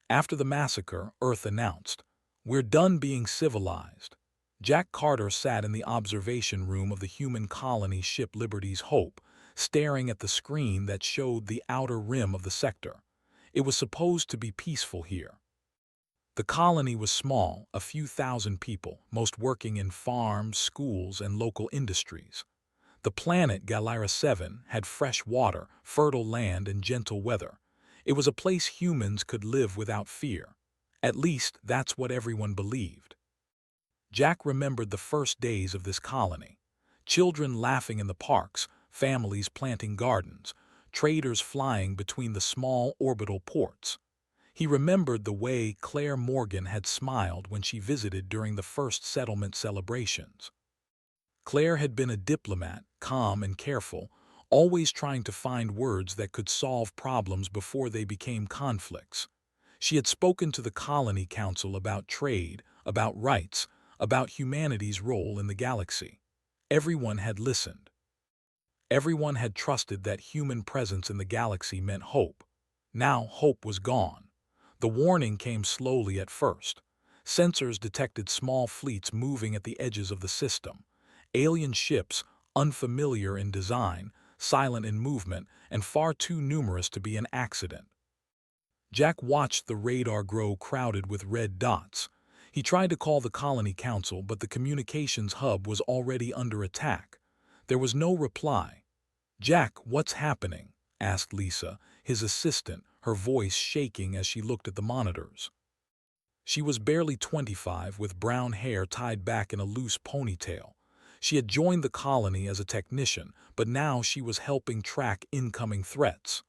After the massacre, Earth announced, "We're done being civilized." Jack Carter sat in the observation room of the human colony ship Liberty's Hope, staring at the screen that showed the outer rim of the sector. It was supposed to be peaceful here. The colony was small, a few thousand people, most working in farms, schools, and local industries. The planet Galira 7 had fresh water, fertile land, and gentle weather. It was a place humans could live without fear. At least, that's what everyone believed. Jack remembered the first days of this colony. Children laughing in the parks, families planting gardens, traders flying between the small orbital ports. He remembered the way Claire Morgan had smiled when she visited during the first settlement celebrations. Claire had been a diplomat, calm and careful, always trying to find words that could solve problems before they became conflicts. She had spoken to the Colony Council about trade, about rights, about humanity's role in the galaxy. Everyone had listened. Everyone had trusted that human presence in the galaxy meant hope. Now hope was gone. The warning came slowly at first. Sensors detected small fleets moving at the edges of the system. Alien ships, unfamiliar in design, silent in movement, and far too numerous to be an accident. Jack watched the radar grow crowded with red dots. He tried to call the Colony Council, but the communications hub was already under attack. There was no reply. "Jack, what's happening?" asked Lisa, his assistant, her voice shaking as she looked at the monitors. She was barely 25, with brown hair tied back in a loose ponytail. She had joined the colony as a technician, but now she was helping track incoming threats.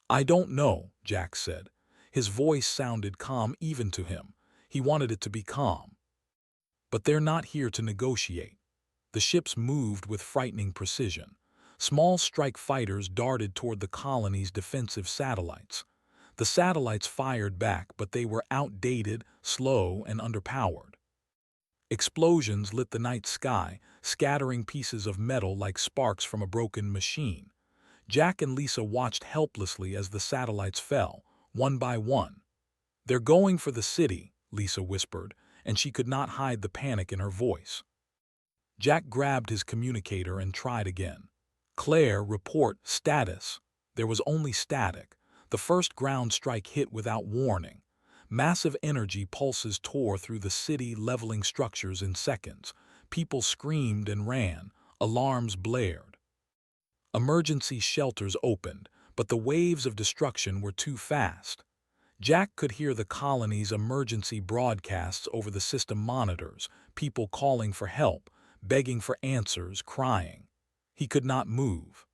"I don't know," Jack said. His voice sounded calm even to him. He wanted it to be calm. "But they're not here to negotiate." The ships moved with frightening precision. Small strike fighters darted toward the colony's defensive satellites. The satellites fired back, but they were outdated, slow, and underpowered. Explosions lit the night sky, scattering pieces of metal like sparks from a broken machine. Jack and Lisa watched helplessly as the satellites fell, one by one. "They're going for the city," Lisa whispered, and she could not hide the panic in her voice. Jack grabbed his communicator and tried again. "Claire, report status." There was only static. The first ground strike hit without warning. Massive energy pulses tore through the city, leveling structures in seconds. People screamed and ran. Alarms blared. Emergency shelters opened, but the waves of destruction were too fast. Jack could hear the colony's emergency broadcasts over the system monitors, people calling for help, begging for answers, crying. He could not move.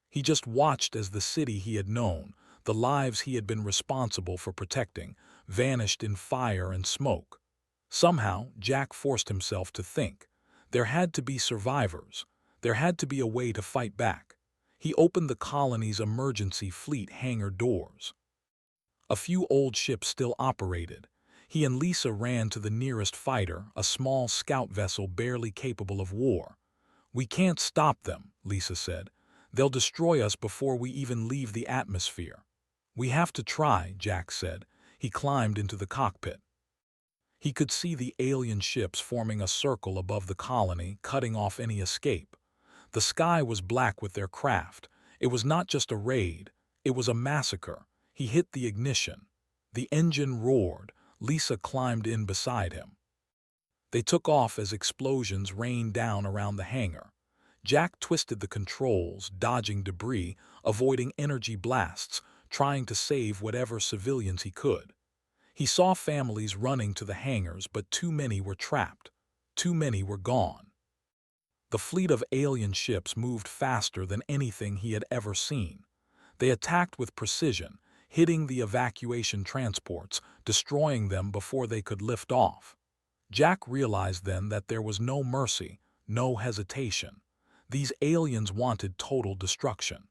He just watched as the city he had known, the lives he had been responsible for protecting, vanished in fire and smoke. Somehow, Jack forced himself to think. There had to be survivors. There had to be a way to fight back. He opened the colony's emergency fleet hangar doors. A few old ships still operated. He and Lisa ran to the nearest fighter, a small scout vessel barely capable of war. "We can't stop them," Lisa said. "They'll destroy us before we even leave the atmosphere." "We have to try," Jack said. He climbed into the cockpit. He could see the alien ships forming a circle above the colony, cutting off any escape. The sky was black with their craft. It was not just a raid. It was a massacre. He hit the ignition. The engine roared. Lisa climbed in beside him. They took off as explosions rained down around the hangar. Jack twisted the controls, dodging debris, avoiding energy blasts, trying to save whatever civilians he could. He saw families running to the hangars, but too many were trapped. Too many were gone. The fleet of alien ships moved faster than anything he had ever seen. They attacked with precision, hitting the evacuation transports, destroying them before they could lift off. Jack realized then that there was no mercy, no hesitation. These aliens wanted total destruction.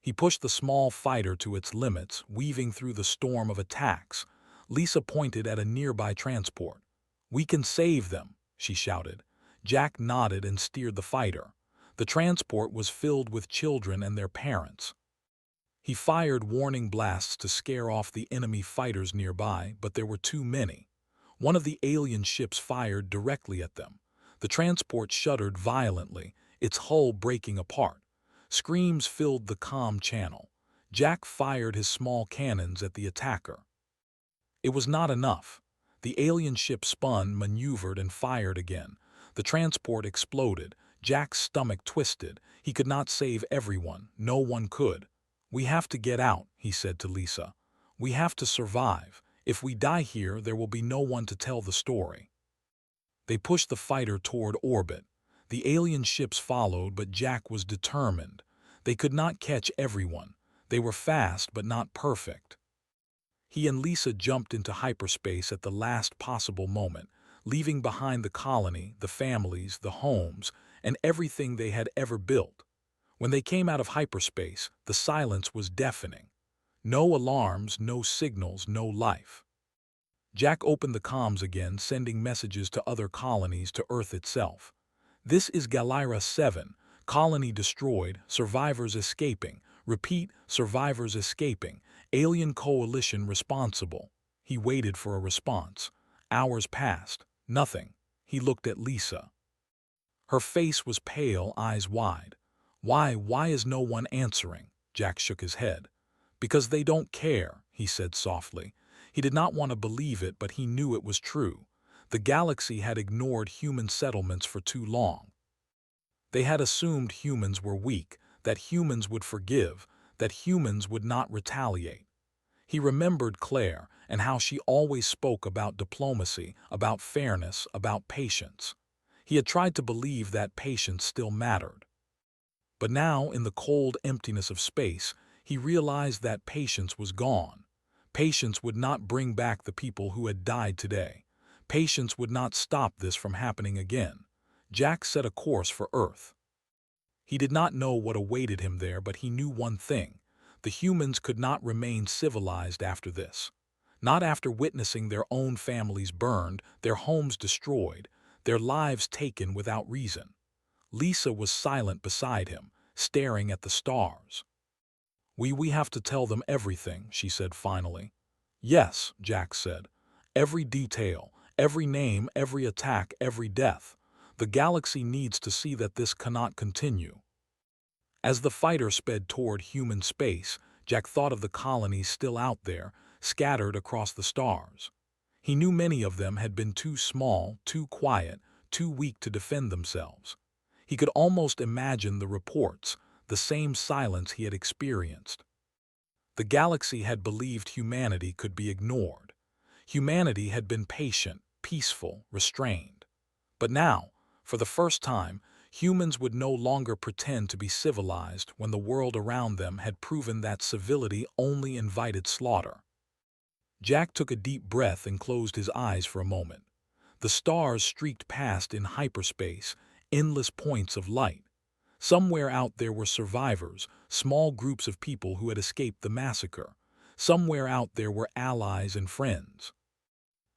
He pushed the small fighter to its limits, weaving through the storm of attacks. Lisa pointed at a nearby transport. "We can save them," she shouted. Jack nodded and steered the fighter. The transport was filled with children and their parents. He fired warning blasts to scare off the enemy fighters nearby, but there were too many. One of the alien ships fired directly at them. The transport shuddered violently, its hull breaking apart. Screams filled the comm channel. Jack fired his small cannons at the attacker. It was not enough. The alien ship spun, maneuvered, and fired again. The transport exploded. Jack's stomach twisted. He could not save everyone. No one could. "We have to get out," he said to Lisa. "We have to survive. If we die here, there will be no one to tell the story." They pushed the fighter toward orbit. The alien ships followed, but Jack was determined. They could not catch everyone. They were fast, but not perfect. He and Lisa jumped into hyperspace at the last possible moment, leaving behind the colony, the families, the homes, and everything they had ever built. When they came out of hyperspace, the silence was deafening. No alarms, no signals, no life. Jack opened the comms again, sending messages to other colonies, to Earth itself. "This is Galactic 7. Colony destroyed, survivors escaping. Repeat, survivors escaping. Alien coalition responsible." He waited for a response. Hours passed. Nothing. He looked at Lisa. Her face was pale, eyes wide. Why is no one answering?" Jack shook his head. "Because they don't care," he said softly. He did not want to believe it, but he knew it was true. The galaxy had ignored human settlements for too long. They had assumed humans were weak, that humans would forgive, that humans would not retaliate. He remembered Claire and how she always spoke about diplomacy, about fairness, about patience. He had tried to believe that patience still mattered. But now, in the cold emptiness of space, he realized that patience was gone. Patience would not bring back the people who had died today. Patience would not stop this from happening again. Jack set a course for Earth. He did not know what awaited him there, but he knew one thing. The humans could not remain civilized after this. Not after witnessing their own families burned, their homes destroyed, their lives taken without reason. Lisa was silent beside him, staring at the stars. We have to tell them everything," she said finally. "Yes," Jack said. "Every detail, every name, every attack, every death. The galaxy needs to see that this cannot continue." As the fighter sped toward human space, Jack thought of the colonies still out there, scattered across the stars. He knew many of them had been too small, too quiet, too weak to defend themselves. He could almost imagine the reports, the same silence he had experienced. The galaxy had believed humanity could be ignored. Humanity had been patient, peaceful, restrained. But now, for the first time, humans would no longer pretend to be civilized when the world around them had proven that civility only invited slaughter. Jack took a deep breath and closed his eyes for a moment. The stars streaked past in hyperspace, endless points of light. Somewhere out there were survivors, small groups of people who had escaped the massacre. Somewhere out there were allies and friends.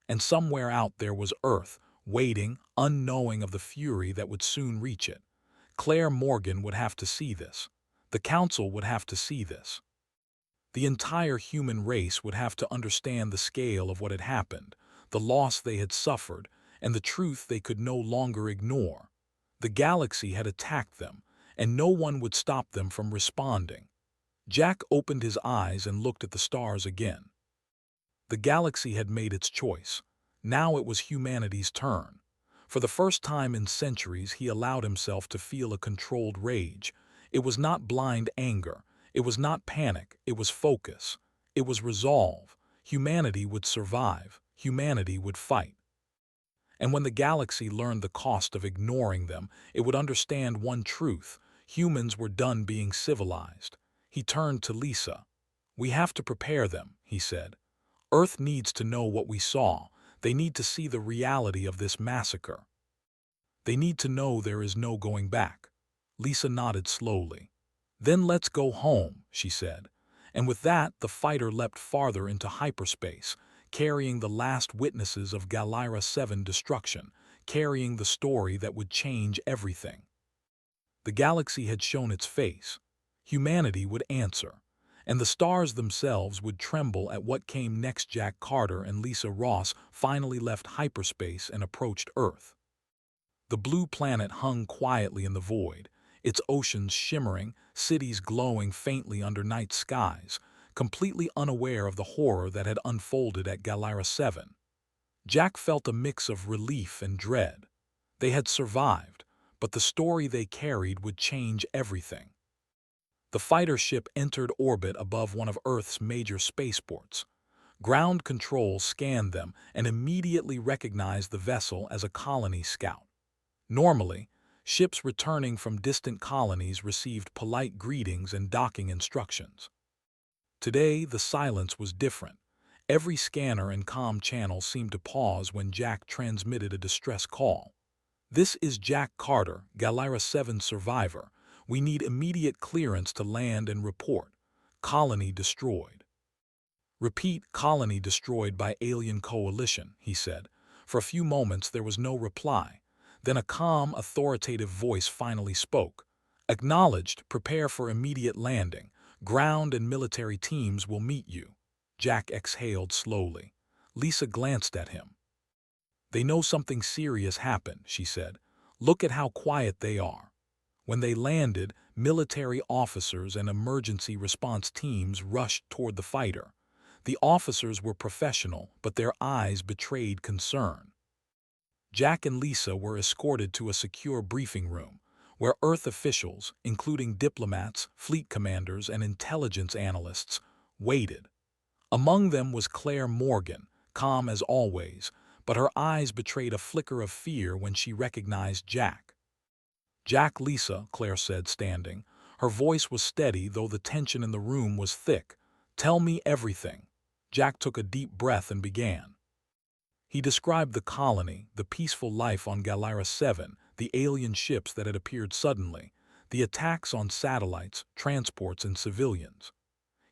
And somewhere out there was Earth, waiting, unknowing of the fury that would soon reach it. Claire Morgan would have to see this. The Council would have to see this. The entire human race would have to understand the scale of what had happened, the loss they had suffered, and the truth they could no longer ignore. The galaxy had attacked them, and no one would stop them from responding. Jack opened his eyes and looked at the stars again. The galaxy had made its choice. Now it was humanity's turn. For the first time in centuries, he allowed himself to feel a controlled rage. It was not blind anger. It was not panic. It was focus. It was resolve. Humanity would survive. Humanity would fight. And when the galaxy learned the cost of ignoring them, it would understand one truth: humans were done being civilized. He turned to Lisa. "We have to prepare them," he said. "Earth needs to know what we saw. They need to see the reality of this massacre. They need to know there is no going back." Lisa nodded slowly. "Then let's go home," she said. And with that, the fighter leapt farther into hyperspace, carrying the last witnesses of Galactic 7 destruction, carrying the story that would change everything. The galaxy had shown its face. Humanity would answer. and the stars themselves would tremble at what came next. Jack Carter and Lisa Ross finally left hyperspace and approached Earth. The blue planet hung quietly in the void, its oceans shimmering, cities glowing faintly under night skies, completely unaware of the horror that had unfolded at Galera 7. Jack felt a mix of relief and dread. They had survived, but the story they carried would change everything. The fighter ship entered orbit above one of Earth's major spaceports. Ground control scanned them and immediately recognized the vessel as a colony scout. Normally, ships returning from distant colonies received polite greetings and docking instructions. Today, the silence was different. Every scanner and comm channel seemed to pause when Jack transmitted a distress call. "This is Jack Carter, Galera 7 survivor. We need immediate clearance to land and report. Colony destroyed." "Repeat, colony destroyed by alien coalition," he said. For a few moments there was no reply. Then a calm, authoritative voice finally spoke. "Acknowledged, prepare for immediate landing. Ground and military teams will meet you." Jack exhaled slowly. Lisa glanced at him. "They know something serious happened," she said. "Look at how quiet they are." When they landed, military officers and emergency response teams rushed toward the fighter. The officers were professional, but their eyes betrayed concern. Jack and Lisa were escorted to a secure briefing room, where Earth officials, including diplomats, fleet commanders, and intelligence analysts, waited. Among them was Claire Morgan, calm as always, but her eyes betrayed a flicker of fear when she recognized Jack. "Jack, Lisa," Claire said, standing. Her voice was steady, though the tension in the room was thick. "Tell me everything." Jack took a deep breath and began. He described the colony, the peaceful life on Galera 7, the alien ships that had appeared suddenly, the attacks on satellites, transports, and civilians.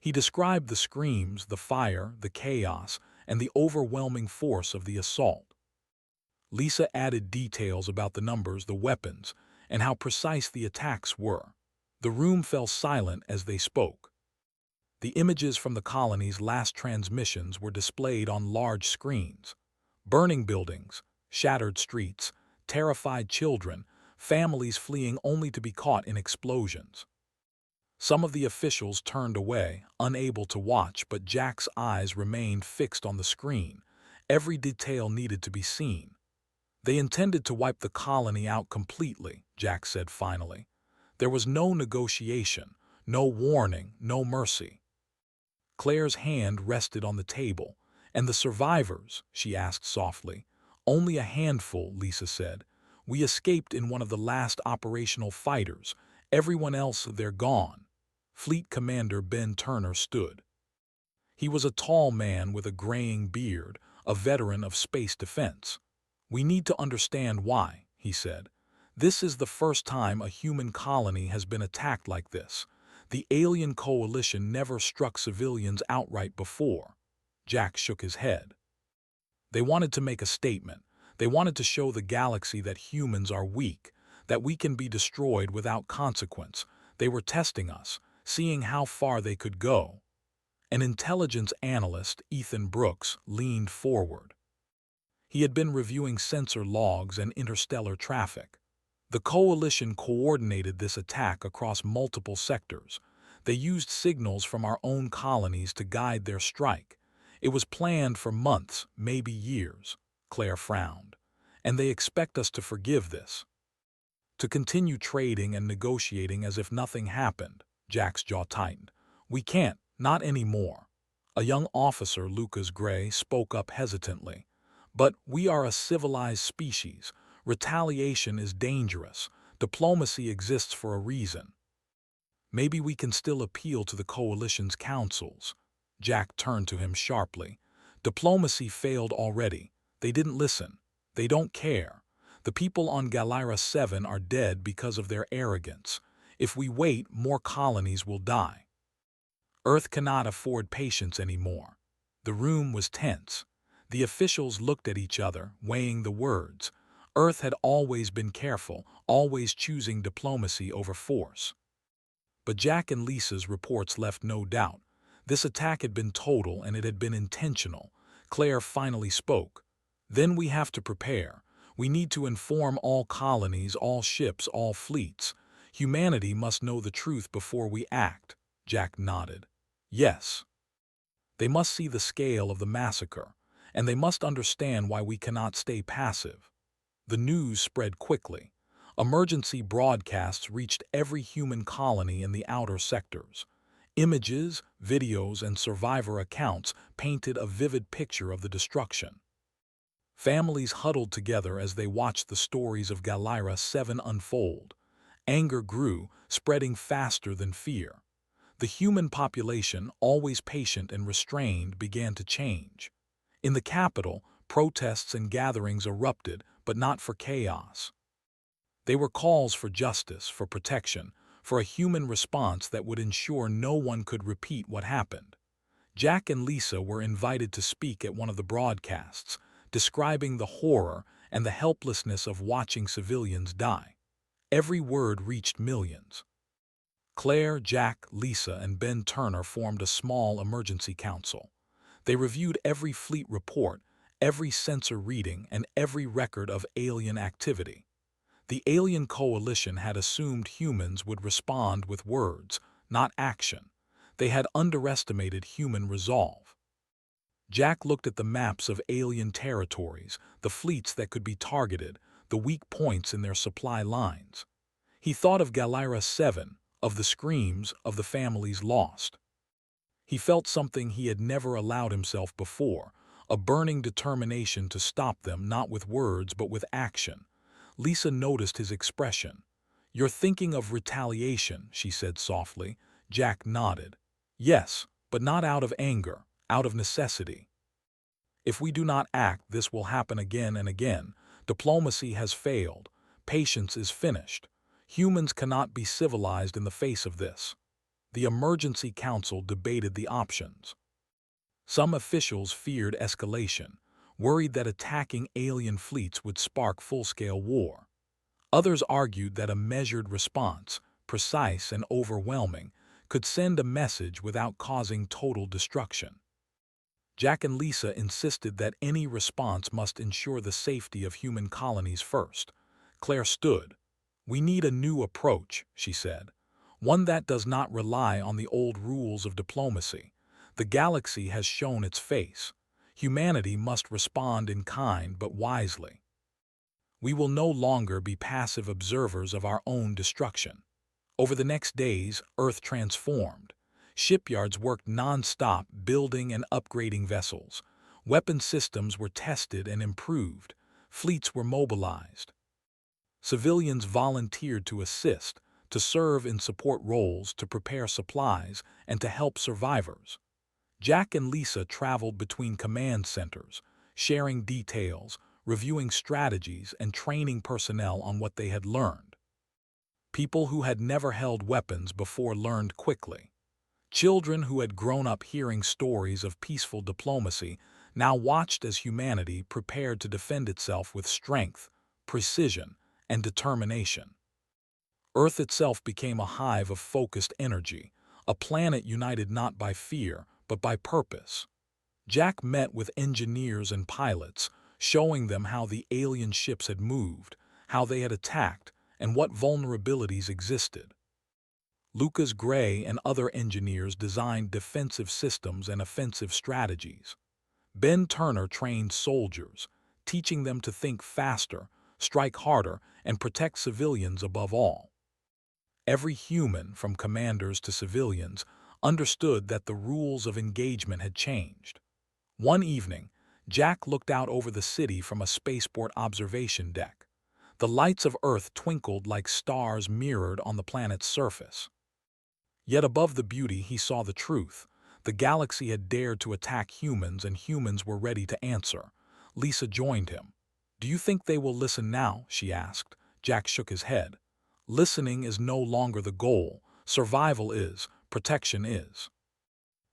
He described the screams, the fire, the chaos, and the overwhelming force of the assault. Lisa added details about the numbers, the weapons, and how precise the attacks were. The room fell silent as they spoke. The images from the colony's last transmissions were displayed on large screens. Burning buildings, shattered streets, terrified children, families fleeing only to be caught in explosions. Some of the officials turned away, unable to watch, but Jack's eyes remained fixed on the screen. Every detail needed to be seen. "They intended to wipe the colony out completely," Jack said finally. "There was no negotiation, no warning, no mercy." Claire's hand rested on the table. "And the survivors?" she asked softly. "Only a handful," Lisa said. "We escaped in one of the last operational fighters. Everyone else, they're gone." Fleet Commander Ben Turner stood. He was a tall man with a graying beard, a veteran of space defense. "We need to understand why," he said. "This is the first time a human colony has been attacked like this. The alien coalition never struck civilians outright before." Jack shook his head. "They wanted to make a statement. They wanted to show the galaxy that humans are weak, that we can be destroyed without consequence. They were testing us, seeing how far they could go." An intelligence analyst, Ethan Brooks, leaned forward. He had been reviewing sensor logs and interstellar traffic. "The coalition coordinated this attack across multiple sectors. They used signals from our own colonies to guide their strike. It was planned for months, maybe years." Claire frowned. "And they expect us to forgive this. To continue trading and negotiating as if nothing happened." Jack's jaw tightened. "We can't, not anymore." A young officer, Lucas Gray, spoke up hesitantly. "But we are a civilized species. Retaliation is dangerous. Diplomacy exists for a reason." "Maybe we can still appeal to the coalition's councils." Jack turned to him sharply. "Diplomacy failed already. They didn't listen. They don't care. The people on Galera 7 are dead because of their arrogance. If we wait, more colonies will die. Earth cannot afford patience anymore." The room was tense. The officials looked at each other, weighing the words. Earth had always been careful, always choosing diplomacy over force. But Jack and Lisa's reports left no doubt. This attack had been total and it had been intentional. Claire finally spoke. Then we have to prepare. We need to inform all colonies, all ships, all fleets. Humanity must know the truth before we act. Jack nodded. Yes. They must see the scale of the massacre, and they must understand why we cannot stay passive. The news spread quickly. Emergency broadcasts reached every human colony in the outer sectors. Images, videos, and survivor accounts painted a vivid picture of the destruction. Families huddled together as they watched the stories of Galactic 7 unfold. Anger grew, spreading faster than fear. The human population, always patient and restrained, began to change. In the capital, protests and gatherings erupted, but not for chaos. They were calls for justice, for protection, for a human response that would ensure no one could repeat what happened. Jack and Lisa were invited to speak at one of the broadcasts, describing the horror and the helplessness of watching civilians die. Every word reached millions. Claire, Jack, Lisa, and Ben Turner formed a small emergency council. They reviewed every fleet report, every sensor reading, and every record of alien activity. The alien coalition had assumed humans would respond with words, not action. They had underestimated human resolve. Jack looked at the maps of alien territories, the fleets that could be targeted, the weak points in their supply lines. He thought of Galactic 7, of the screams of the families lost. He felt something he had never allowed himself before, a burning determination to stop them not with words but with action. Lisa noticed his expression. "You're thinking of retaliation," she said softly. Jack nodded. "Yes, but not out of anger, out of necessity. If we do not act, this will happen again and again. Diplomacy has failed. Patience is finished. Humans cannot be civilized in the face of this." The emergency council debated the options. Some officials feared escalation, worried that attacking alien fleets would spark full-scale war. Others argued that a measured response, precise and overwhelming, could send a message without causing total destruction. Jack and Lisa insisted that any response must ensure the safety of human colonies first. Claire stood. "We need a new approach," she said. "One that does not rely on the old rules of diplomacy. The galaxy has shown its face. Humanity must respond in kind but wisely. We will no longer be passive observers of our own destruction." Over the next days, Earth transformed. Shipyards worked non-stop building and upgrading vessels. Weapon systems were tested and improved. Fleets were mobilized. Civilians volunteered to assist, to serve in support roles, to prepare supplies, and to help survivors. Jack and Lisa traveled between command centers, sharing details, reviewing strategies, and training personnel on what they had learned. People who had never held weapons before learned quickly. Children who had grown up hearing stories of peaceful diplomacy now watched as humanity prepared to defend itself with strength, precision, and determination. Earth itself became a hive of focused energy, a planet united not by fear, but by purpose. Jack met with engineers and pilots, showing them how the alien ships had moved, how they had attacked, and what vulnerabilities existed. Lucas Gray and other engineers designed defensive systems and offensive strategies. Ben Turner trained soldiers, teaching them to think faster, strike harder, and protect civilians above all. Every human, from commanders to civilians, understood that the rules of engagement had changed. One evening, Jack looked out over the city from a spaceport observation deck. The lights of Earth twinkled like stars mirrored on the planet's surface. Yet above the beauty he saw the truth. The galaxy had dared to attack humans, and humans were ready to answer. Lisa joined him. "Do you think they will listen now?" she asked. Jack shook his head. "Listening is no longer the goal. Survival is. Protection is.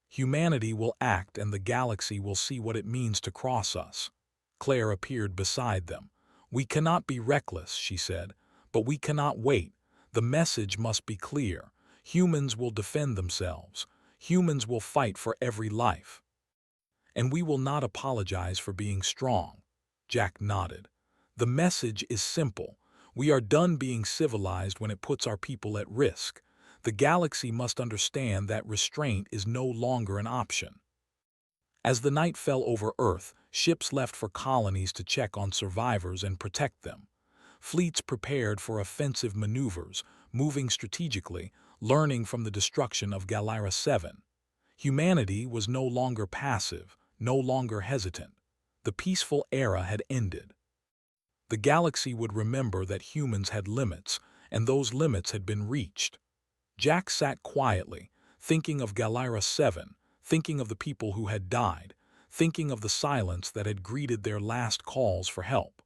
Humanity will act, and the galaxy will see what it means to cross us." Claire appeared beside them. "We cannot be reckless," she said, "but we cannot wait. The message must be clear. Humans will defend themselves. Humans will fight for every life. And we will not apologize for being strong. Jack nodded. The message is simple. We are done being civilized when it puts our people at risk. The galaxy must understand that restraint is no longer an option. As the night fell over Earth, ships left for colonies to check on survivors and protect them. Fleets prepared for offensive maneuvers, moving strategically, learning from the destruction of Galactic 7. Humanity was no longer passive, no longer hesitant. The peaceful era had ended. The galaxy would remember that humans had limits, and those limits had been reached. Jack sat quietly, thinking of Galactic 7, thinking of the people who had died, thinking of the silence that had greeted their last calls for help.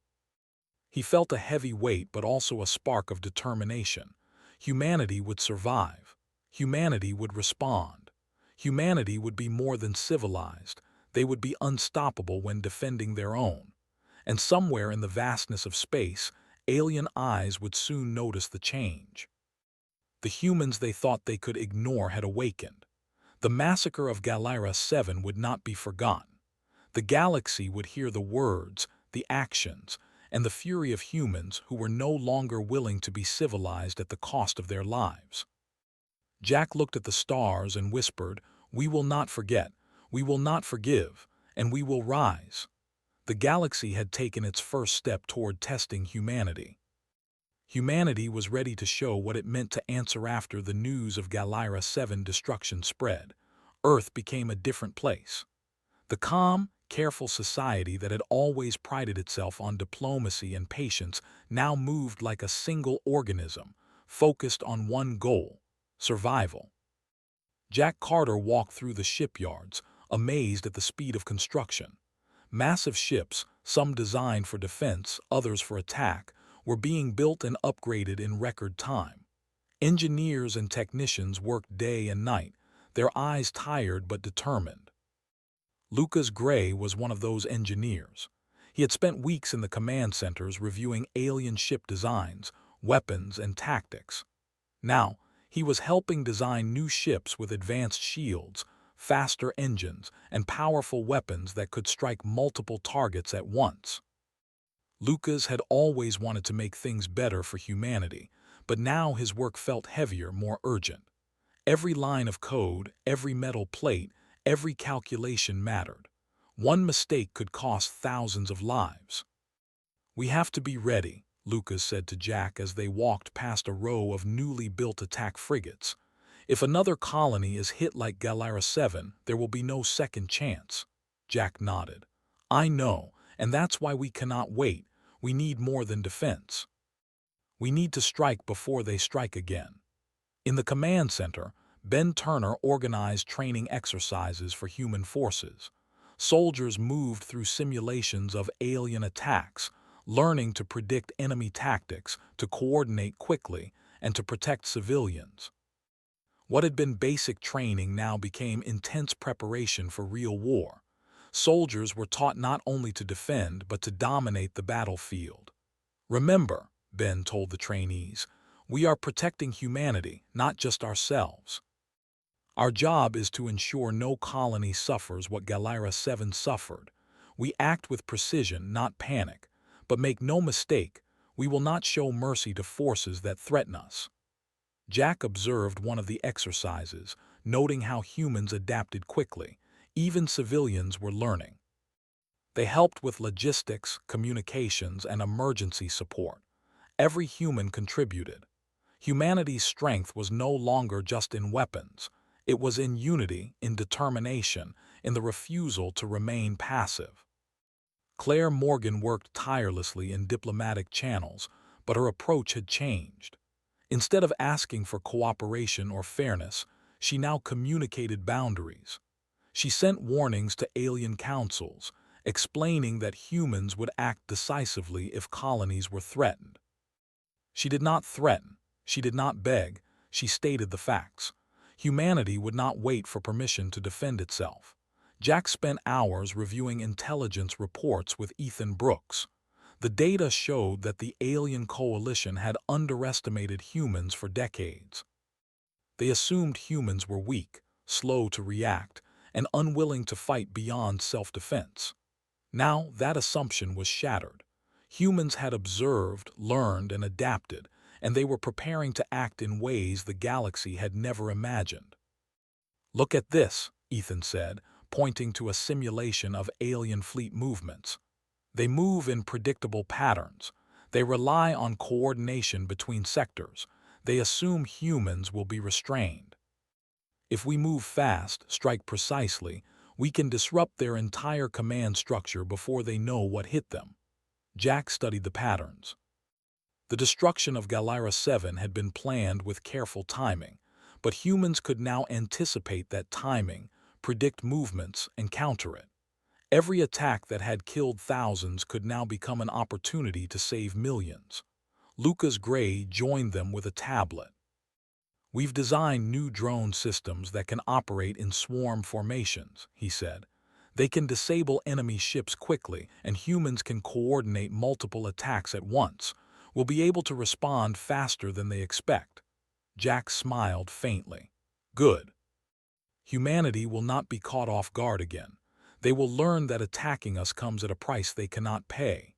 He felt a heavy weight but also a spark of determination. Humanity would survive. Humanity would respond. Humanity would be more than civilized. They would be unstoppable when defending their own. And somewhere in the vastness of space, alien eyes would soon notice the change. The humans they thought they could ignore had awakened. The massacre of Galactic 7 would not be forgotten. The galaxy would hear the words, the actions, and the fury of humans who were no longer willing to be civilized at the cost of their lives. Jack looked at the stars and whispered, "We will not forget, we will not forgive, and we will rise." The galaxy had taken its first step toward testing humanity. Humanity was ready to show what it meant to answer after the news of Galactic 7 destruction spread. Earth became a different place. The calm, careful society that had always prided itself on diplomacy and patience now moved like a single organism, focused on one goal: survival. Jack Carter walked through the shipyards, amazed at the speed of construction. Massive ships, some designed for defense, others for attack, were being built and upgraded in record time. Engineers and technicians worked day and night, their eyes tired but determined. Lucas Gray was one of those engineers. He had spent weeks in the command centers reviewing alien ship designs, weapons, and tactics. Now, he was helping design new ships with advanced shields, faster engines, and powerful weapons that could strike multiple targets at once. Lucas had always wanted to make things better for humanity, but now his work felt heavier, more urgent. Every line of code, every metal plate, every calculation mattered. One mistake could cost thousands of lives. "We have to be ready," Lucas said to Jack as they walked past a row of newly built attack frigates. "If another colony is hit like Galactic 7, there will be no second chance." Jack nodded. "I know, and that's why we cannot wait. We need more than defense. We need to strike before they strike again." In the command center, Ben Turner organized training exercises for human forces. Soldiers moved through simulations of alien attacks, learning to predict enemy tactics, to coordinate quickly, and to protect civilians. What had been basic training now became intense preparation for real war. Soldiers were taught not only to defend but to dominate the battlefield. "Remember," Ben told the trainees, "we are protecting humanity, not just ourselves. Our job is to ensure no colony suffers what Galactic 7 suffered. We act with precision, not panic. But make no mistake, we will not show mercy to forces that threaten us." Jack observed one of the exercises, noting how humans adapted quickly. Even civilians were learning. They helped with logistics, communications, and emergency support. Every human contributed. Humanity's strength was no longer just in weapons. It was in unity, in determination, in the refusal to remain passive. Claire Morgan worked tirelessly in diplomatic channels, but her approach had changed. Instead of asking for cooperation or fairness, she now communicated boundaries. She sent warnings to alien councils, explaining that humans would act decisively if colonies were threatened. She did not threaten, she did not beg, she stated the facts. Humanity would not wait for permission to defend itself. Jack spent hours reviewing intelligence reports with Ethan Brooks. The data showed that the alien coalition had underestimated humans for decades. They assumed humans were weak, slow to react, and unwilling to fight beyond self-defense. Now that assumption was shattered. Humans had observed, learned, and adapted, and they were preparing to act in ways the galaxy had never imagined. "Look at this," Ethan said, pointing to a simulation of alien fleet movements. "They move in predictable patterns. They rely on coordination between sectors. They assume humans will be restrained. If we move fast, strike precisely, we can disrupt their entire command structure before they know what hit them." Jack studied the patterns. The destruction of Galira 7 had been planned with careful timing, but humans could now anticipate that timing, predict movements, and counter it. Every attack that had killed thousands could now become an opportunity to save millions. Lucas Gray joined them with a tablet. "We've designed new drone systems that can operate in swarm formations," he said. "They can disable enemy ships quickly, and humans can coordinate multiple attacks at once. We'll be able to respond faster than they expect." Jack smiled faintly. "Good. Humanity will not be caught off guard again. They will learn that attacking us comes at a price they cannot pay."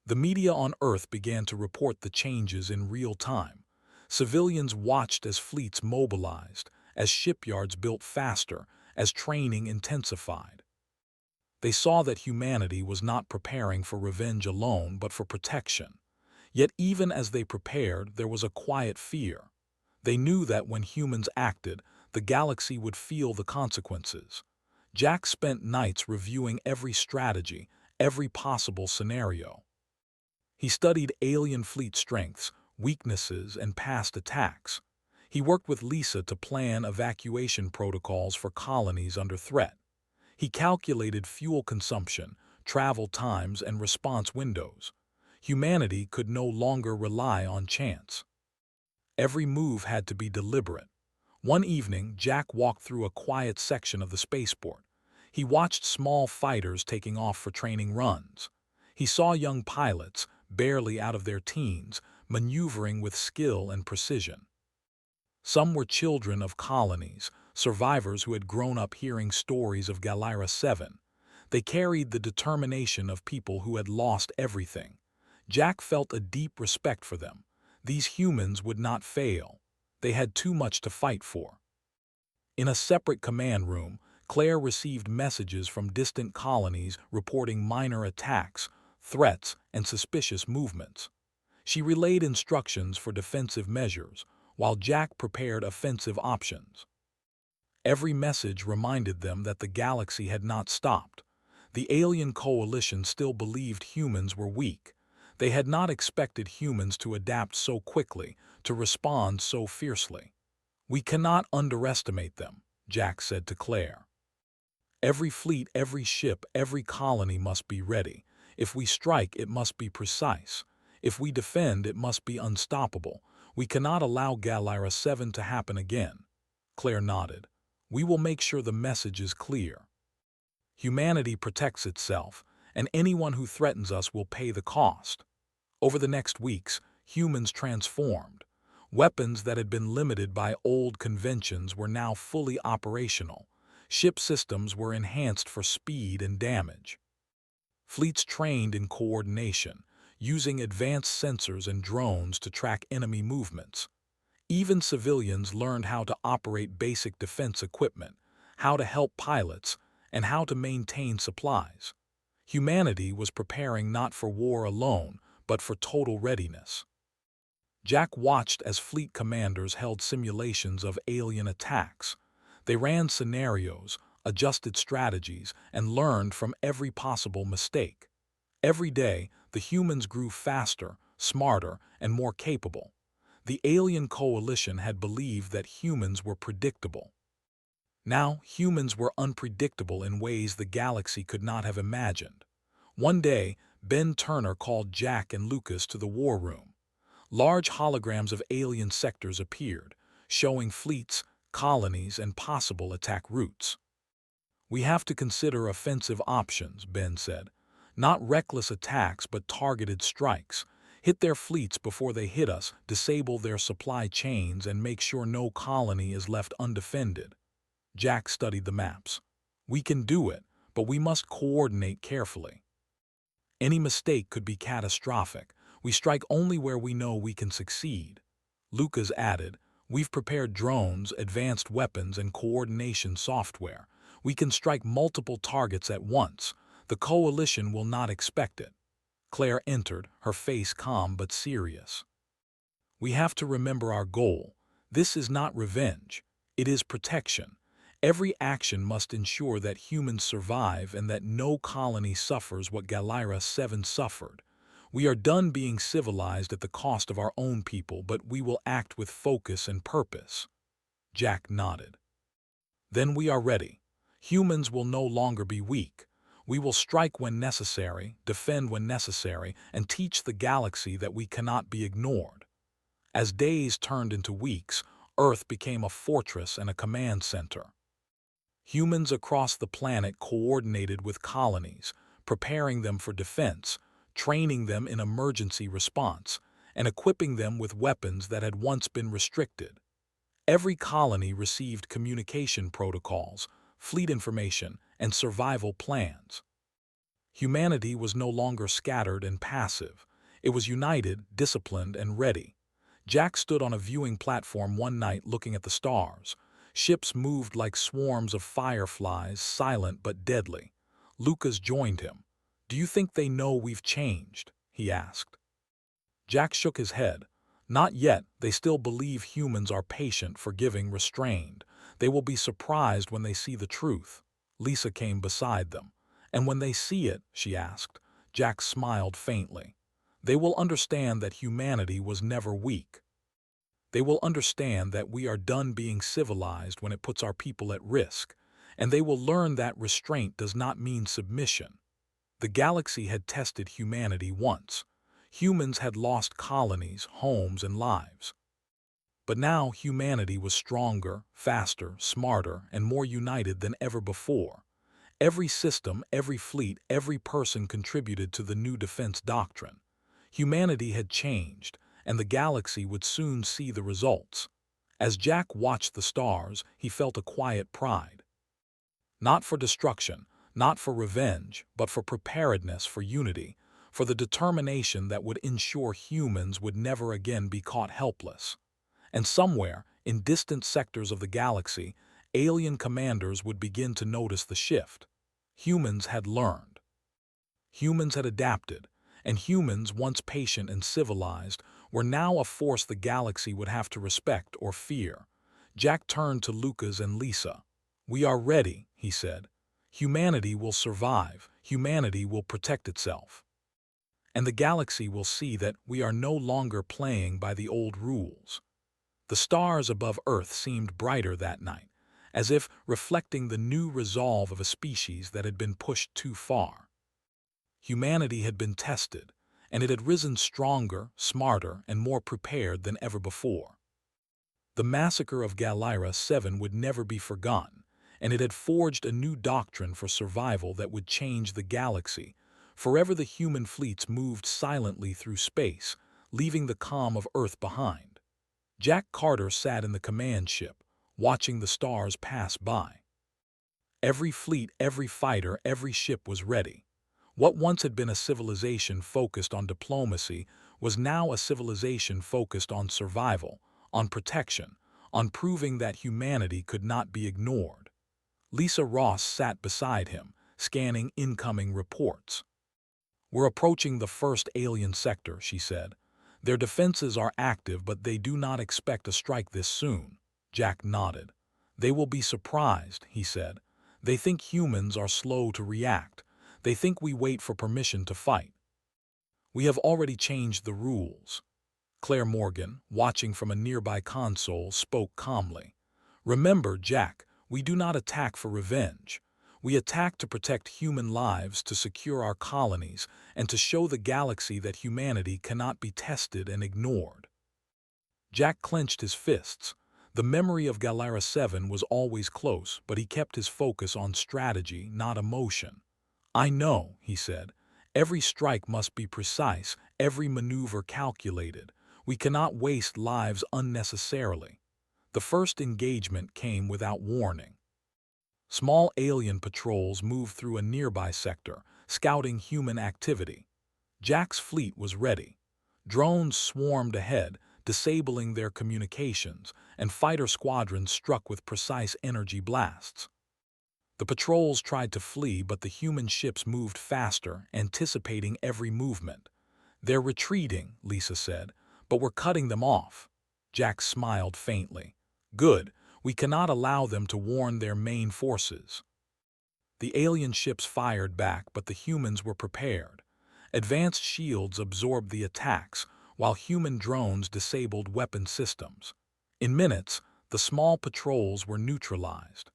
The media on Earth began to report the changes in real time. Civilians watched as fleets mobilized, as shipyards built faster, as training intensified. They saw that humanity was not preparing for revenge alone, but for protection. Yet even as they prepared, there was a quiet fear. They knew that when humans acted, the galaxy would feel the consequences. Jack spent nights reviewing every strategy, every possible scenario. He studied alien fleet strengths, weaknesses, and past attacks. He worked with Lisa to plan evacuation protocols for colonies under threat. He calculated fuel consumption, travel times, and response windows. Humanity could no longer rely on chance. Every move had to be deliberate. One evening, Jack walked through a quiet section of the spaceport. He watched small fighters taking off for training runs. He saw young pilots, barely out of their teens, maneuvering with skill and precision. Some were children of colonies, survivors who had grown up hearing stories of Galira 7. They carried the determination of people who had lost everything. Jack felt a deep respect for them. These humans would not fail. They had too much to fight for. In a separate command room, Claire received messages from distant colonies reporting minor attacks, threats, and suspicious movements. She relayed instructions for defensive measures, while Jack prepared offensive options. Every message reminded them that the galaxy had not stopped. The alien coalition still believed humans were weak. They had not expected humans to adapt so quickly, to respond so fiercely. "We cannot underestimate them," Jack said to Claire. "Every fleet, every ship, every colony must be ready. If we strike, it must be precise. If we defend, it must be unstoppable. We cannot allow Galira 7 to happen again." Claire nodded. "We will make sure the message is clear. Humanity protects itself, and anyone who threatens us will pay the cost." Over the next weeks, humans transformed. Weapons that had been limited by old conventions were now fully operational. Ship systems were enhanced for speed and damage. Fleets trained in coordination, using advanced sensors and drones to track enemy movements. Even civilians learned how to operate basic defense equipment, how to help pilots, and how to maintain supplies. Humanity was preparing not for war alone, but for total readiness. Jack watched as fleet commanders held simulations of alien attacks. They ran scenarios, adjusted strategies, and learned from every possible mistake. Every day, the humans grew faster, smarter, and more capable. The alien coalition had believed that humans were predictable. Now, humans were unpredictable in ways the galaxy could not have imagined. One day, Ben Turner called Jack and Lucas to the war room. Large holograms of alien sectors appeared, showing fleets, colonies, and possible attack routes. "We have to consider offensive options," Ben said. "Not reckless attacks, but targeted strikes. Hit their fleets before they hit us, disable their supply chains, and make sure no colony is left undefended." Jack studied the maps. We can do it, but we must coordinate carefully. Any mistake could be catastrophic. We strike only where we know we can succeed. Lucas added, we've prepared drones, advanced weapons, and coordination software. We can strike multiple targets at once. The coalition will not expect it. Claire entered, her face calm but serious. We have to remember our goal. This is not revenge. It is protection. Every action must ensure that humans survive and that no colony suffers what Galactic 7 suffered. We are done being civilized at the cost of our own people, but we will act with focus and purpose. Jack nodded. Then we are ready. Humans will no longer be weak. We will strike when necessary, defend when necessary, and teach the galaxy that we cannot be ignored. As days turned into weeks, Earth became a fortress and a command center. Humans across the planet coordinated with colonies, preparing them for defense, training them in emergency response, and equipping them with weapons that had once been restricted. Every colony received communication protocols, fleet information, and survival plans. Humanity was no longer scattered and passive. It was united, disciplined, and ready. Jack stood on a viewing platform one night looking at the stars. Ships moved like swarms of fireflies, silent but deadly. Lucas joined him. "Do you think they know we've changed?" he asked. Jack shook his head. "Not yet. They still believe humans are patient, forgiving, restrained. They will be surprised when they see the truth." Lisa came beside them. "And when they see it," she asked. Jack smiled faintly. "They will understand that humanity was never weak. They will understand that we are done being civilized when it puts our people at risk, and they will learn that restraint does not mean submission." The galaxy had tested humanity once. Humans had lost colonies, homes, and lives. But now humanity was stronger, faster, smarter, and more united than ever before. Every system, every fleet, every person contributed to the new defense doctrine. Humanity had changed, and the galaxy would soon see the results. As Jack watched the stars, he felt a quiet pride. Not for destruction, not for revenge, but for preparedness, for unity, for the determination that would ensure humans would never again be caught helpless. And somewhere, in distant sectors of the galaxy, alien commanders would begin to notice the shift. Humans had learned. Humans had adapted, and humans, once patient and civilized, were now a force the galaxy would have to respect or fear. Jack turned to Lucas and Lisa. "We are ready," he said. "Humanity will survive. Humanity will protect itself. And the galaxy will see that we are no longer playing by the old rules." The stars above Earth seemed brighter that night, as if reflecting the new resolve of a species that had been pushed too far. Humanity had been tested, and it had risen stronger, smarter, and more prepared than ever before. The massacre of Galactic 7 would never be forgotten, and it had forged a new doctrine for survival that would change the galaxy. Forever the human fleets moved silently through space, leaving the calm of Earth behind. Jack Carter sat in the command ship, watching the stars pass by. Every fleet, every fighter, every ship was ready. What once had been a civilization focused on diplomacy was now a civilization focused on survival, on protection, on proving that humanity could not be ignored. Lisa Ross sat beside him, scanning incoming reports. "We're approaching the first alien sector," she said. "Their defenses are active, but they do not expect a strike this soon." Jack nodded. "They will be surprised," he said. "They think humans are slow to react. They think we wait for permission to fight. We have already changed the rules." Claire Morgan, watching from a nearby console, spoke calmly. "Remember, Jack, we do not attack for revenge. We attack to protect human lives, to secure our colonies, and to show the galaxy that humanity cannot be tested and ignored." Jack clenched his fists. The memory of Galactic 7 was always close, but he kept his focus on strategy, not emotion. "I know," he said. "Every strike must be precise, every maneuver calculated. We cannot waste lives unnecessarily." The first engagement came without warning. Small alien patrols moved through a nearby sector, scouting human activity. Jack's fleet was ready. Drones swarmed ahead, disabling their communications, and fighter squadrons struck with precise energy blasts. The patrols tried to flee, but the human ships moved faster, anticipating every movement. "They're retreating," Lisa said, "but we're cutting them off." Jack smiled faintly. "Good. We cannot allow them to warn their main forces." The alien ships fired back, but the humans were prepared. Advanced shields absorbed the attacks, while human drones disabled weapon systems. In minutes, the small patrols were neutralized.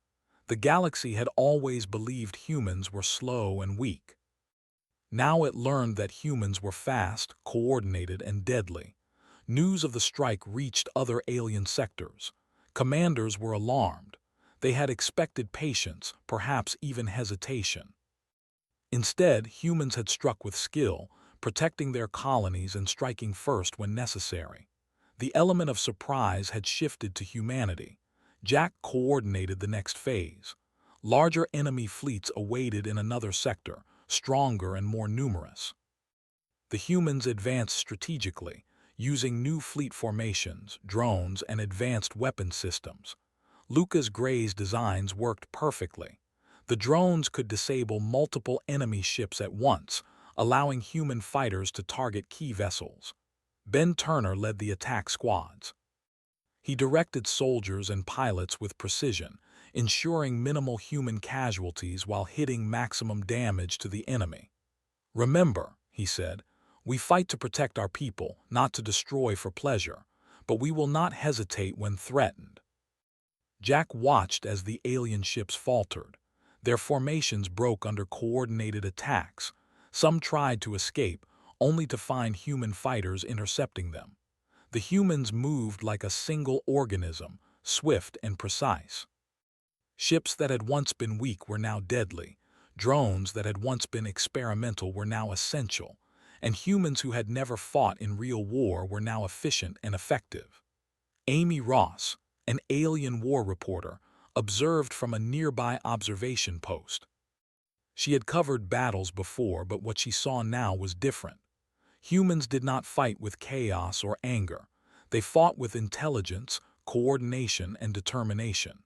The galaxy had always believed humans were slow and weak. Now it learned that humans were fast, coordinated, and deadly. News of the strike reached other alien sectors. Commanders were alarmed. They had expected patience, perhaps even hesitation. Instead, humans had struck with skill, protecting their colonies and striking first when necessary. The element of surprise had shifted to humanity. Jack coordinated the next phase. Larger enemy fleets awaited in another sector, stronger and more numerous. The humans advanced strategically, using new fleet formations, drones, and advanced weapon systems. Lucas Gray's designs worked perfectly. The drones could disable multiple enemy ships at once, allowing human fighters to target key vessels. Ben Turner led the attack squads. He directed soldiers and pilots with precision, ensuring minimal human casualties while hitting maximum damage to the enemy. "Remember," he said, "we fight to protect our people, not to destroy for pleasure, but we will not hesitate when threatened." Jack watched as the alien ships faltered. Their formations broke under coordinated attacks. Some tried to escape, only to find human fighters intercepting them. The humans moved like a single organism, swift and precise. Ships that had once been weak were now deadly. Drones that had once been experimental were now essential. And humans who had never fought in real war were now efficient and effective. Amy Ross, an alien war reporter, observed from a nearby observation post. She had covered battles before, but what she saw now was different. Humans did not fight with chaos or anger. They fought with intelligence, coordination, and determination.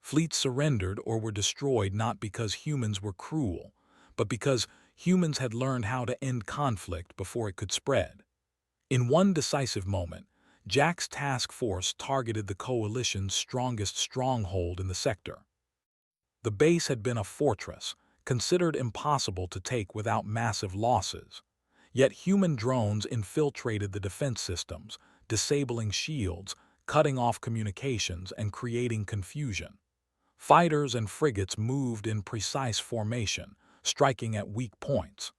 Fleets surrendered or were destroyed not because humans were cruel, but because humans had learned how to end conflict before it could spread. In one decisive moment, Jack's task force targeted the coalition's strongest stronghold in the sector. The base had been a fortress, considered impossible to take without massive losses. Yet human drones infiltrated the defense systems, disabling shields, cutting off communications, and creating confusion. Fighters and frigates moved in precise formation, striking at weak points.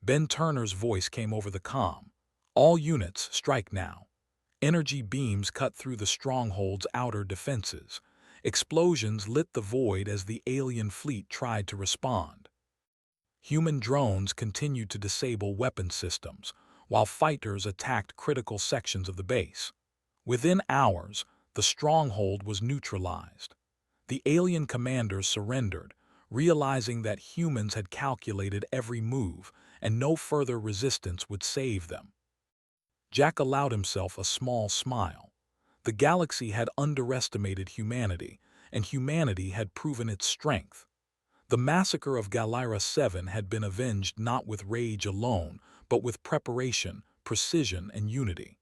Ben Turner's voice came over the comm. "All units, strike now." Energy beams cut through the stronghold's outer defenses. Explosions lit the void as the alien fleet tried to respond. Human drones continued to disable weapon systems, while fighters attacked critical sections of the base. Within hours, the stronghold was neutralized. The alien commanders surrendered, realizing that humans had calculated every move and no further resistance would save them. Jack allowed himself a small smile. The galaxy had underestimated humanity, and humanity had proven its strength. The massacre of Galira 7 had been avenged not with rage alone, but with preparation, precision, and unity.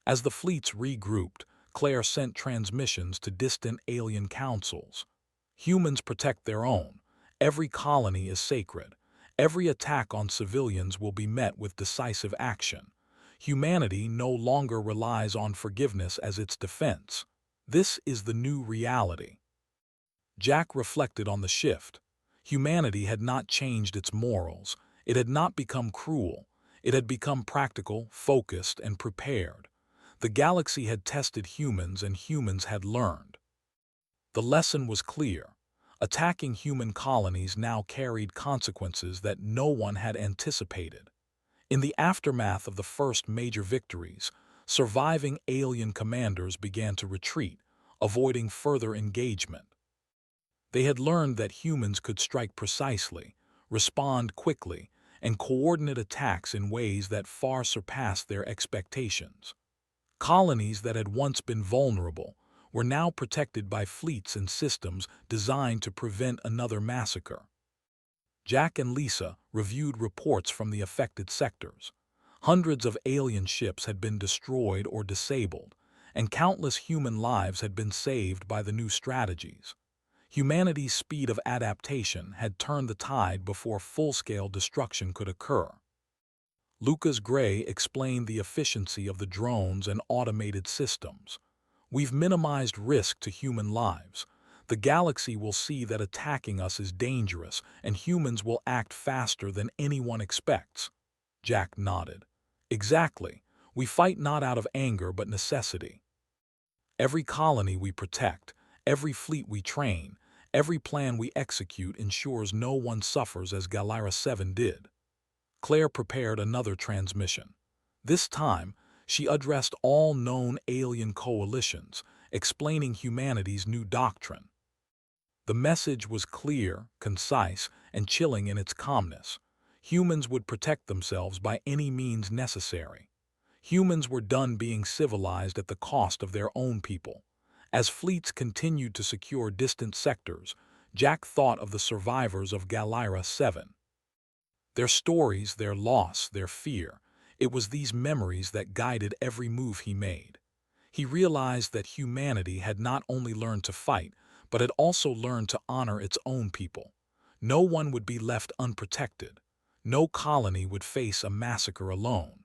As the fleets regrouped, Claire sent transmissions to distant alien councils. "Humans protect their own. Every colony is sacred. Every attack on civilians will be met with decisive action. Humanity no longer relies on forgiveness as its defense. This is the new reality." Jack reflected on the shift. Humanity had not changed its morals. It had not become cruel. It had become practical, focused, and prepared. The galaxy had tested humans, and humans had learned. The lesson was clear. Attacking human colonies now carried consequences that no one had anticipated. In the aftermath of the first major victories, surviving alien commanders began to retreat, avoiding further engagement. They had learned that humans could strike precisely, respond quickly, and coordinate attacks in ways that far surpassed their expectations. Colonies that had once been vulnerable were now protected by fleets and systems designed to prevent another massacre. Jack and Lisa reviewed reports from the affected sectors. Hundreds of alien ships had been destroyed or disabled, and countless human lives had been saved by the new strategies. Humanity's speed of adaptation had turned the tide before full-scale destruction could occur. Lucas Gray explained the efficiency of the drones and automated systems. We've minimized risk to human lives. The galaxy will see that attacking us is dangerous, and humans will act faster than anyone expects. Jack nodded. Exactly. We fight not out of anger but necessity. Every colony we protect, every fleet we train, every plan we execute ensures no one suffers as Galactic 7 did. Claire prepared another transmission. This time, she addressed all known alien coalitions, explaining humanity's new doctrine. The message was clear, concise, and chilling in its calmness. Humans would protect themselves by any means necessary. Humans were done being civilized at the cost of their own people. As fleets continued to secure distant sectors, Jack thought of the survivors of Galactic 7. Their stories, their loss, their fear, it was these memories that guided every move he made. He realized that humanity had not only learned to fight, but had also learned to honor its own people. No one would be left unprotected. No colony would face a massacre alone.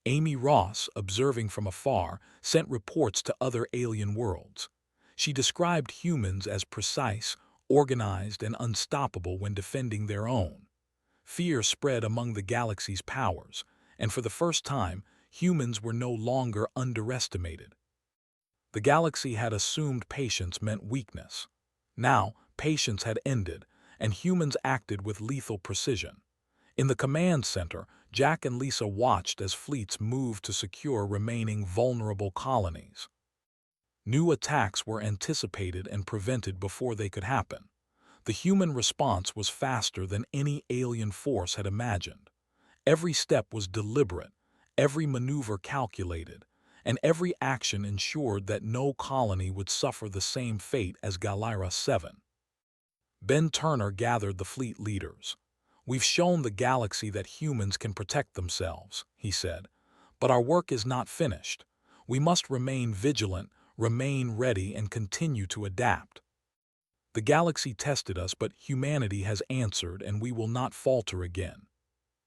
Amy Ross, observing from afar, sent reports to other alien worlds. She described humans as precise, organized, and unstoppable when defending their own. Fear spread among the galaxy's powers, and for the first time, humans were no longer underestimated. The galaxy had assumed patience meant weakness. Now, patience had ended, and humans acted with lethal precision. In the command center, Jack and Lisa watched as fleets moved to secure remaining vulnerable colonies. New attacks were anticipated and prevented before they could happen. The human response was faster than any alien force had imagined. Every step was deliberate, every maneuver calculated, and every action ensured that no colony would suffer the same fate as Galactic 7. Ben Turner gathered the fleet leaders. "We've shown the galaxy that humans can protect themselves," he said. "But our work is not finished. We must remain vigilant, remain ready, and continue to adapt. The galaxy tested us, but humanity has answered, and we will not falter again."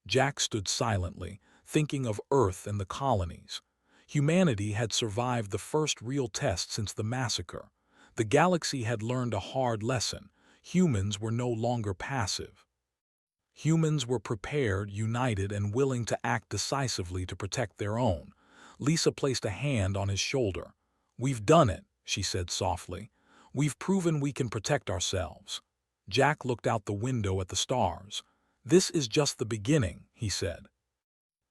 Jack stood silently, thinking of Earth and the colonies. Humanity had survived the first real test since the massacre. The galaxy had learned a hard lesson. Humans were no longer passive. Humans were prepared, united, and willing to act decisively to protect their own. Lisa placed a hand on his shoulder. "We've done it," she said softly. "We've proven we can protect ourselves." Jack looked out the window at the stars. "This is just the beginning," he said.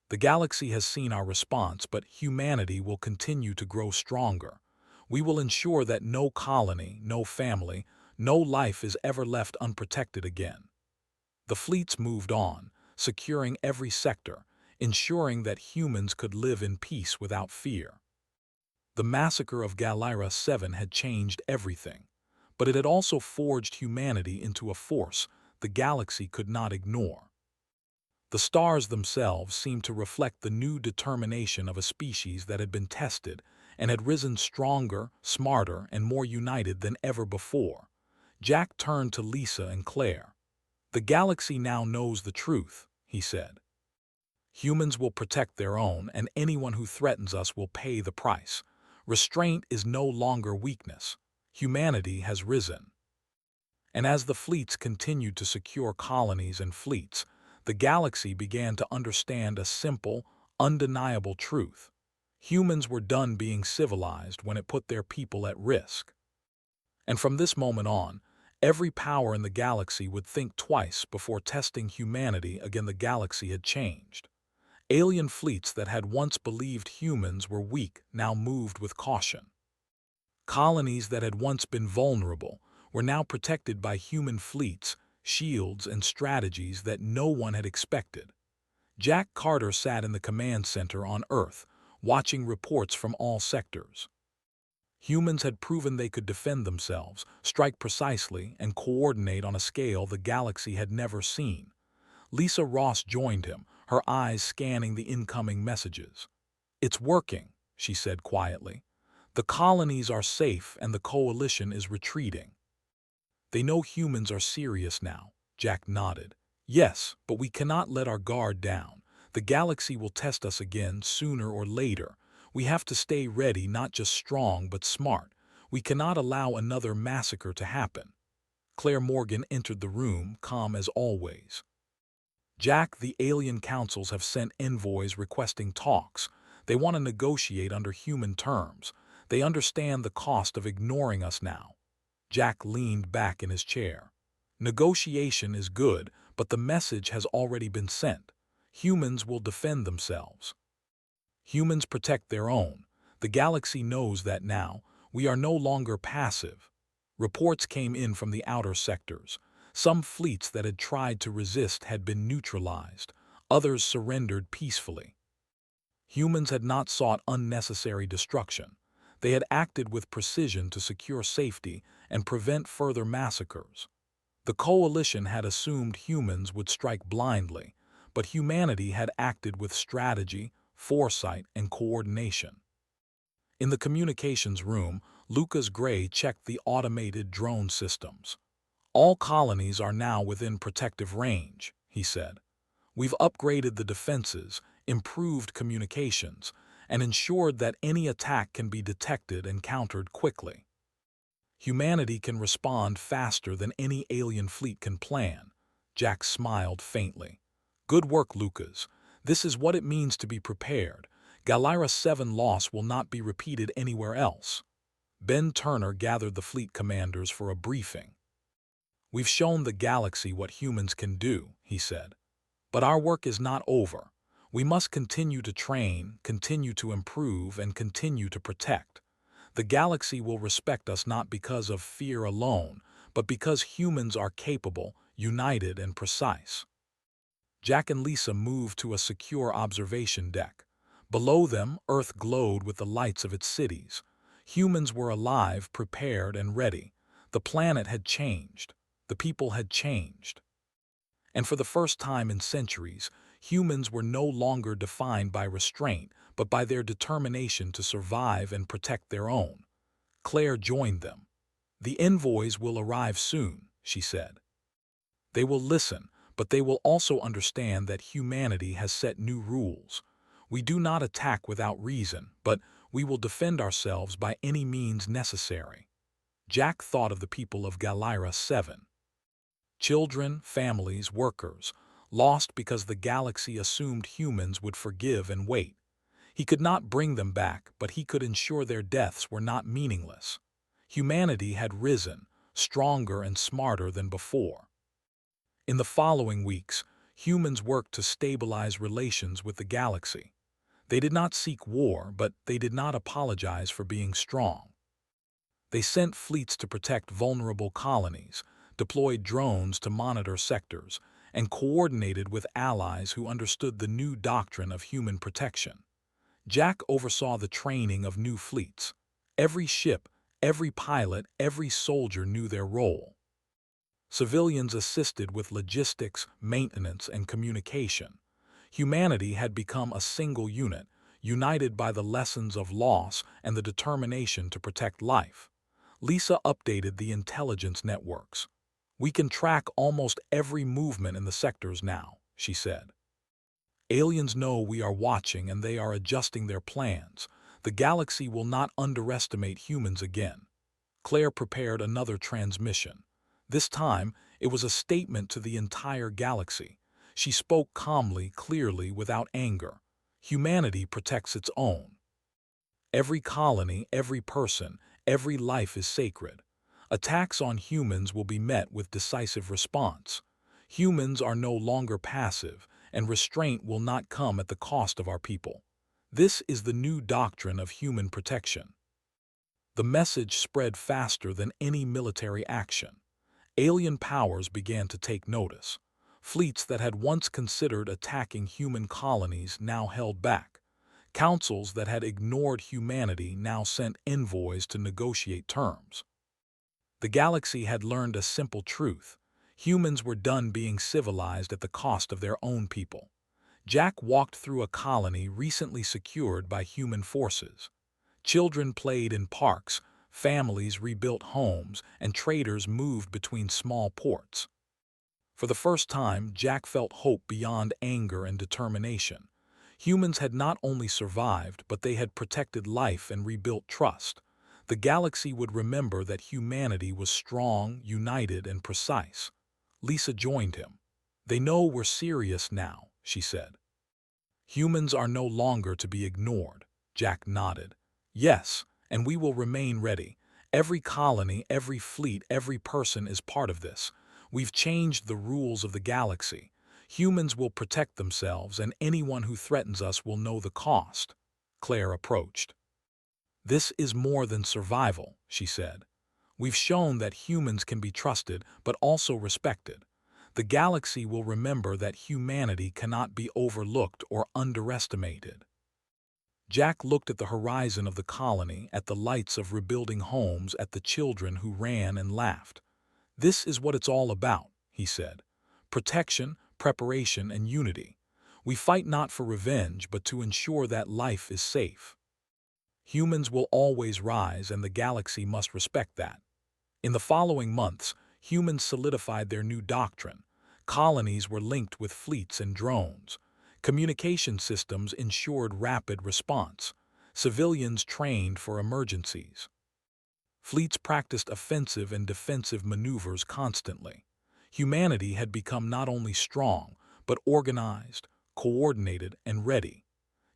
"The galaxy has seen our response, but humanity will continue to grow stronger. We will ensure that no colony, no family, no life is ever left unprotected again." The fleets moved on, securing every sector, ensuring that humans could live in peace without fear. The massacre of Galactic 7 had changed everything, but it had also forged humanity into a force the galaxy could not ignore. The stars themselves seemed to reflect the new determination of a species that had been tested and had risen stronger, smarter, and more united than ever before. Jack turned to Lisa and Claire. "The galaxy now knows the truth," he said. "Humans will protect their own, and anyone who threatens us will pay the price. Restraint is no longer weakness. Humanity has risen." And as the fleets continued to secure colonies and fleets, the galaxy began to understand a simple, undeniable truth. Humans were done being civilized when it put their people at risk. And from this moment on, every power in the galaxy would think twice before testing humanity again. The galaxy had changed. Alien fleets that had once believed humans were weak now moved with caution. Colonies that had once been vulnerable were now protected by human fleets, shields, and strategies that no one had expected. Jack Carter sat in the command center on Earth, watching reports from all sectors. Humans had proven they could defend themselves, strike precisely, and coordinate on a scale the galaxy had never seen. Lisa Ross joined him, her eyes scanning the incoming messages. "It's working," she said quietly. "The colonies are safe and the coalition is retreating." "They know humans are serious now," Jack nodded. "Yes, but we cannot let our guard down. The galaxy will test us again sooner or later. We have to stay ready, not just strong but smart. We cannot allow another massacre to happen." Claire Morgan entered the room, calm as always. "Jack, the alien councils have sent envoys requesting talks. They want to negotiate under human terms. They understand the cost of ignoring us now." Jack leaned back in his chair. "Negotiation is good, but the message has already been sent. Humans will defend themselves. Humans protect their own. The galaxy knows that now. We are no longer passive." Reports came in from the outer sectors. Some fleets that had tried to resist had been neutralized. Others surrendered peacefully. Humans had not sought unnecessary destruction. They had acted with precision to secure safety and prevent further massacres. The coalition had assumed humans would strike blindly, but humanity had acted with strategy, foresight, and coordination. In the communications room, Lucas Gray checked the automated drone systems. "All colonies are now within protective range," he said. "We've upgraded the defenses, improved communications, and ensured that any attack can be detected and countered quickly. Humanity can respond faster than any alien fleet can plan." Jack smiled faintly. "Good work, Lucas. This is what it means to be prepared. Galactic 7 loss will not be repeated anywhere else." Ben Turner gathered the fleet commanders for a briefing. "We've shown the galaxy what humans can do," he said. "But our work is not over. We must continue to train, continue to improve, and continue to protect. The galaxy will respect us not because of fear alone, but because humans are capable, united, and precise." Jack and Lisa moved to a secure observation deck. Below them, Earth glowed with the lights of its cities. Humans were alive, prepared, and ready. The planet had changed. The people had changed. And for the first time in centuries, humans were no longer defined by restraint, but by their determination to survive and protect their own. Claire joined them. "The envoys will arrive soon," she said. "They will listen, but they will also understand that humanity has set new rules. We do not attack without reason, but we will defend ourselves by any means necessary." Jack thought of the people of Galactic 7. Children, families, workers, lost because the galaxy assumed humans would forgive and wait. He could not bring them back, but he could ensure their deaths were not meaningless. Humanity had risen, stronger and smarter than before. In the following weeks, humans worked to stabilize relations with the galaxy. They did not seek war, but they did not apologize for being strong. They sent fleets to protect vulnerable colonies, deployed drones to monitor sectors, and coordinated with allies who understood the new doctrine of human protection. Jack oversaw the training of new fleets. Every ship, every pilot, every soldier knew their role. Civilians assisted with logistics, maintenance, and communication. Humanity had become a single unit, united by the lessons of loss and the determination to protect life. Lisa updated the intelligence networks. "We can track almost every movement in the sectors now," she said. "Aliens know we are watching and they are adjusting their plans. The galaxy will not underestimate humans again." Claire prepared another transmission. This time, it was a statement to the entire galaxy. She spoke calmly, clearly, without anger. "Humanity protects its own. Every colony, every person, every life is sacred. Attacks on humans will be met with decisive response. Humans are no longer passive, and restraint will not come at the cost of our people. This is the new doctrine of human protection." The message spread faster than any military action. Alien powers began to take notice. Fleets that had once considered attacking human colonies now held back. Councils that had ignored humanity now sent envoys to negotiate terms. The galaxy had learned a simple truth. Humans were done being civilized at the cost of their own people. Jack walked through a colony recently secured by human forces. Children played in parks, families rebuilt homes, and traders moved between small ports. For the first time, Jack felt hope beyond anger and determination. Humans had not only survived, but they had protected life and rebuilt trust. The galaxy would remember that humanity was strong, united, and precise. Lisa joined him. "They know we're serious now," she said. "Humans are no longer to be ignored," Jack nodded. "Yes, and we will remain ready. Every colony, every fleet, every person is part of this. We've changed the rules of the galaxy. Humans will protect themselves, and anyone who threatens us will know the cost." Claire approached. "This is more than survival," she said. "We've shown that humans can be trusted, but also respected. The galaxy will remember that humanity cannot be overlooked or underestimated." Jack looked at the horizon of the colony, at the lights of rebuilding homes, at the children who ran and laughed. "This is what it's all about," he said. "Protection, preparation, and unity. We fight not for revenge, but to ensure that life is safe. Humans will always rise, and the galaxy must respect that." In the following months, humans solidified their new doctrine. Colonies were linked with fleets and drones. Communication systems ensured rapid response. Civilians trained for emergencies. Fleets practiced offensive and defensive maneuvers constantly. Humanity had become not only strong, but organized, coordinated, and ready.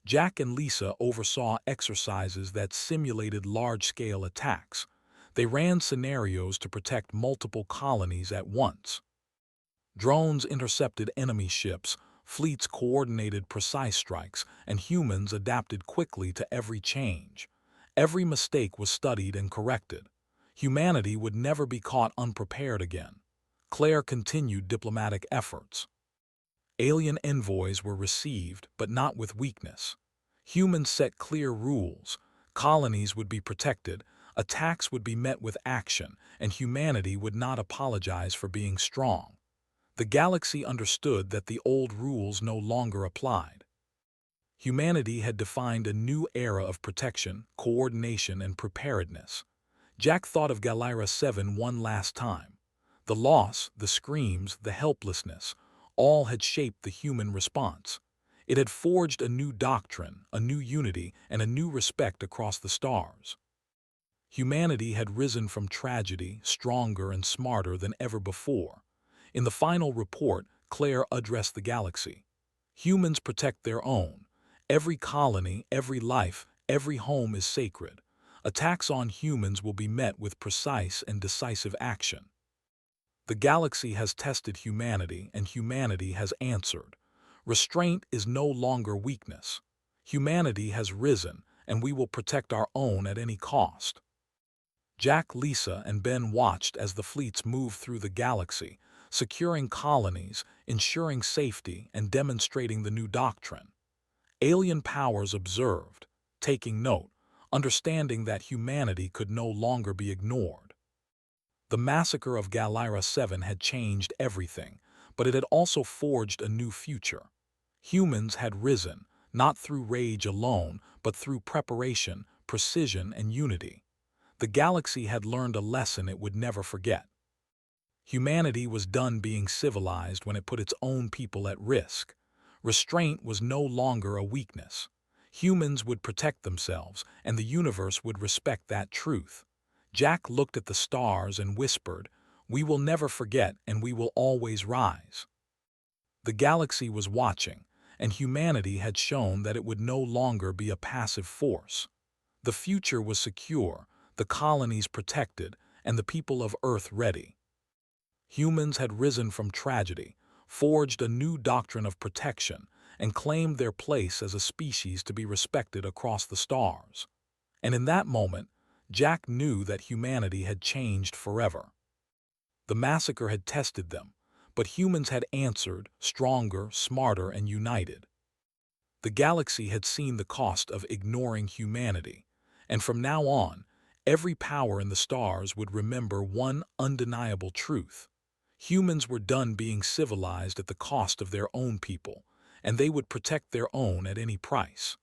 Jack and Lisa oversaw exercises that simulated large-scale attacks. They ran scenarios to protect multiple colonies at once. Drones intercepted enemy ships, fleets coordinated precise strikes, and humans adapted quickly to every change. Every mistake was studied and corrected. Humanity would never be caught unprepared again. Claire continued diplomatic efforts. Alien envoys were received, but not with weakness. Humans set clear rules. Colonies would be protected, attacks would be met with action, and humanity would not apologize for being strong. The galaxy understood that the old rules no longer applied. Humanity had defined a new era of protection, coordination, and preparedness. Jack thought of Galactic 7 one last time. The loss, the screams, the helplessness, all had shaped the human response. It had forged a new doctrine, a new unity, and a new respect across the stars. Humanity had risen from tragedy, stronger and smarter than ever before. In the final report, Claire addressed the galaxy. "Humans protect their own. Every colony, every life, every home is sacred. Attacks on humans will be met with precise and decisive action. The galaxy has tested humanity, and humanity has answered. Restraint is no longer weakness. Humanity has risen, and we will protect our own at any cost." Jack, Lisa, and Ben watched as the fleets moved through the galaxy, securing colonies, ensuring safety, and demonstrating the new doctrine. Alien powers observed, taking note, understanding that humanity could no longer be ignored. The massacre of Galactic 7 had changed everything, but it had also forged a new future. Humans had risen, not through rage alone, but through preparation, precision, and unity. The galaxy had learned a lesson it would never forget. Humanity was done being civilized when it put its own people at risk. Restraint was no longer a weakness. Humans would protect themselves, and the universe would respect that truth. Jack looked at the stars and whispered, "We will never forget, and we will always rise." The galaxy was watching, and humanity had shown that it would no longer be a passive force. The future was secure, the colonies protected, and the people of Earth ready. Humans had risen from tragedy, forged a new doctrine of protection, and claimed their place as a species to be respected across the stars. And in that moment, Jack knew that humanity had changed forever. The massacre had tested them, but humans had answered, stronger, smarter, and united. The galaxy had seen the cost of ignoring humanity, and from now on, every power in the stars would remember one undeniable truth. Humans were done being civilized at the cost of their own people, and they would protect their own at any price.